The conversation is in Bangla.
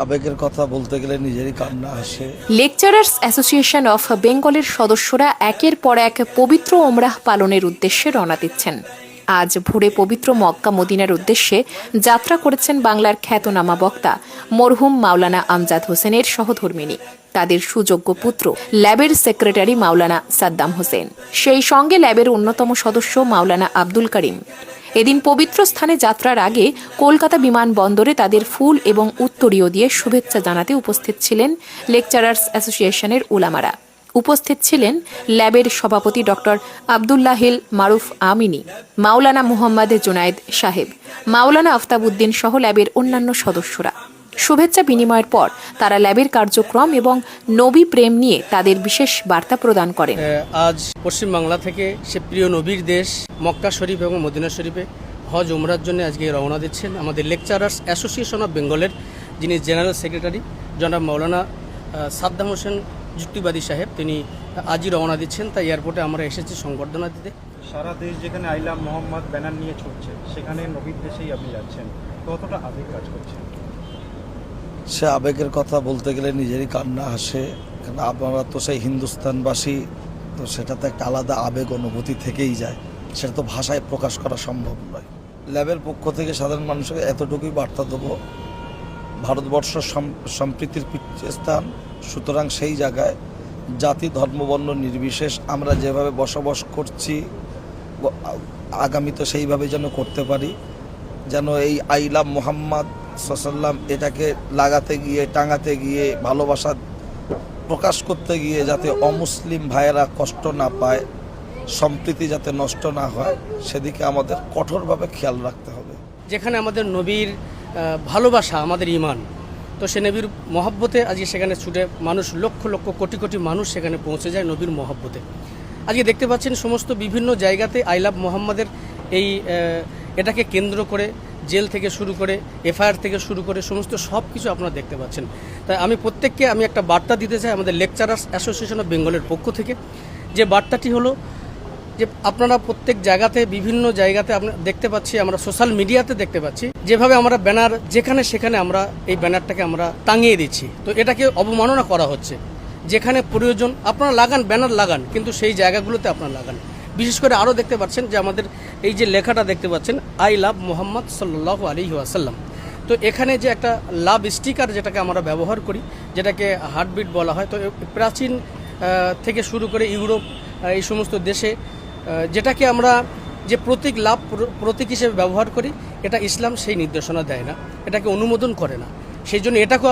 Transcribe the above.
আবেগের কথা বলতে গেলে নিজেরই কান্না আসে। লেকচারার্স অ্যাসোসিয়েশন অফ বেঙ্গলের সদস্যরা একের পর এক পবিত্র ওমরাহ পালনের উদ্দেশ্যে রওনা দিচ্ছেন। আজ ভোরে পবিত্র মক্কা মদিনার উদ্দেশ্যে যাত্রা করেছেন বাংলার খ্যাতনামা বক্তা মরহুম মাওলানা আমজাদ হোসেনের সহধর্মিণী, তাদের সুযোগ্য পুত্র ল্যাবের সেক্রেটারি মাওলানা সাদ্দাম হোসেন, সেই সঙ্গে ল্যাবের অন্যতম সদস্য মাওলানা আব্দুল করিম। এদিন পবিত্র স্থানে যাত্রার আগে কলকাতা বিমানবন্দরে তাদের ফুল এবং উত্তরীয় দিয়ে শুভেচ্ছা জানাতে উপস্থিত ছিলেন লেকচারার্স অ্যাসোসিয়েশনের উলামারা। উপস্থিত ছিলেন ল্যাবের সভাপতি ডক্টর আবদুল্লাহিল মারুফ আমিনী, মাওলানা মুহাম্মদ জুনায়েদ সাহেব, মাওলানা আফতাবউদ্দিন সহ ল্যাবের অন্যান্য সদস্যরা। শুভেচ্ছা বিনিময়ের পর তারা ল্যাবের কার্যক্রম এবং নবী প্রেম নিয়ে তাদের বিশেষ বার্তা প্রদান করেন। আজ পশ্চিমবাংলা থেকে সে প্রিয় নবীর দেশ মক্কা শরীফ এবং মদিনা শরীফে হজ উমরার জন্য আজকে রওনা দিচ্ছেন আমাদের লেকচারার্স অ্যাসোসিয়েশন অফ বেঙ্গলের যিনি জেনারেল সেক্রেটারি জনাব মাওলানা সাদ্দাম হোসেন যুক্তিবাদী সাহেব, তিনি আজই রওনা দিচ্ছেন। তাই এয়ারপোর্টে আমরা এসেছি সংবর্ধনা দিতে। সারা দেশ যেখানে আইলাম মোহাম্মদ ব্যানার নিয়ে ছুটছে, সেখানে নবীর দেশেই আপনি যাচ্ছেন, কতটা আবেগ কাজ করছে? সে আবেগের কথা বলতে গেলে নিজেরই কান্না আসে, কারণ আপনারা তো সেই হিন্দুস্তানবাসী, তো সেটা তো একটা আলাদা আবেগ অনুভূতি থেকেই যায়, সেটা তো ভাষায় প্রকাশ করা সম্ভব নয়। ল্যাবের পক্ষ থেকে সাধারণ মানুষকে এতটুকুই বার্তা দেবো, ভারতবর্ষ সম্প্রীতির পীঠস্থান, সুতরাং সেই জায়গায় জাতি ধর্মবর্ণ নির্বিশেষ আমরা যেভাবে বসবাস করছি আগামীতে সেইভাবে যেন করতে পারি, যেন এই আইলাম মোহাম্মদ সাল্লাম এটাকে লাগাতে গিয়ে টাঙাতে গিয়ে ভালোবাসা প্রকাশ করতে গিয়ে যাতে অমুসলিম ভাইয়েরা কষ্ট না পায়, সম্প্রীতি যাতে নষ্ট না হয়, সেদিকে আমাদের কঠোরভাবে খেয়াল রাখতে হবে। যেখানে আমাদের নবীর ভালোবাসা আমাদের ইমান, তো সে নবীর মহব্বতে আজকে সেখানে ছুটে মানুষ লক্ষ লক্ষ কোটি কোটি মানুষ সেখানে পৌঁছে যায় নবীর মহব্বতে। আজকে দেখতে পাচ্ছেন সমস্ত বিভিন্ন জায়গাতে আই লাভ মোহাম্মদের এই এটাকে কেন্দ্র করে জেল থেকে শুরু করে এফআইআর থেকে শুরু করে সমস্ত সব কিছু আপনারা দেখতে পাচ্ছেন। তাই আমি প্রত্যেককে একটা বার্তা দিতে চাই আমাদের লেকচারার্স অ্যাসোসিয়েশন অফ বেঙ্গলের পক্ষ থেকে, যে বার্তাটি হলো যে আপনারা প্রত্যেক জায়গাতে বিভিন্ন জায়গাতে আপনারা দেখতে পাচ্ছি, আমরা সোশ্যাল মিডিয়াতে দেখতে পাচ্ছি যেভাবে আমরা ব্যানার যেখানে সেখানে আমরা এই ব্যানারটাকে আমরা টাঙিয়ে দিচ্ছি, তো এটাকে অবমাননা করা হচ্ছে। যেখানে প্রয়োজন আপনারা লাগান, ব্যানার লাগান, কিন্তু সেই জায়গাগুলোতে আপনারা লাগান। বিশেষ করে আরও দেখতে পাচ্ছেন যে আমাদের এই যে লেখাটা দেখতে পাচ্ছেন আই লাভ মোহাম্মদ সাল্লাল্লাহু আলাইহি ওয়াসাল্লাম, তো এখানে যে একটা লাভ স্টিকার যেটাকে আমরা ব্যবহার করি, যেটাকে হার্টবিট বলা হয়, তো প্রাচীন থেকে শুরু করে ইউরোপ এই সমস্ত দেশে যেটাকে আমরা যে প্রতীক লাভ প্রতীক হিসেবে ব্যবহার করি, এটা ইসলাম সেই নির্দেশনা দেয় না, এটাকে অনুমোদন করে না। সেই জন্য এটাকেও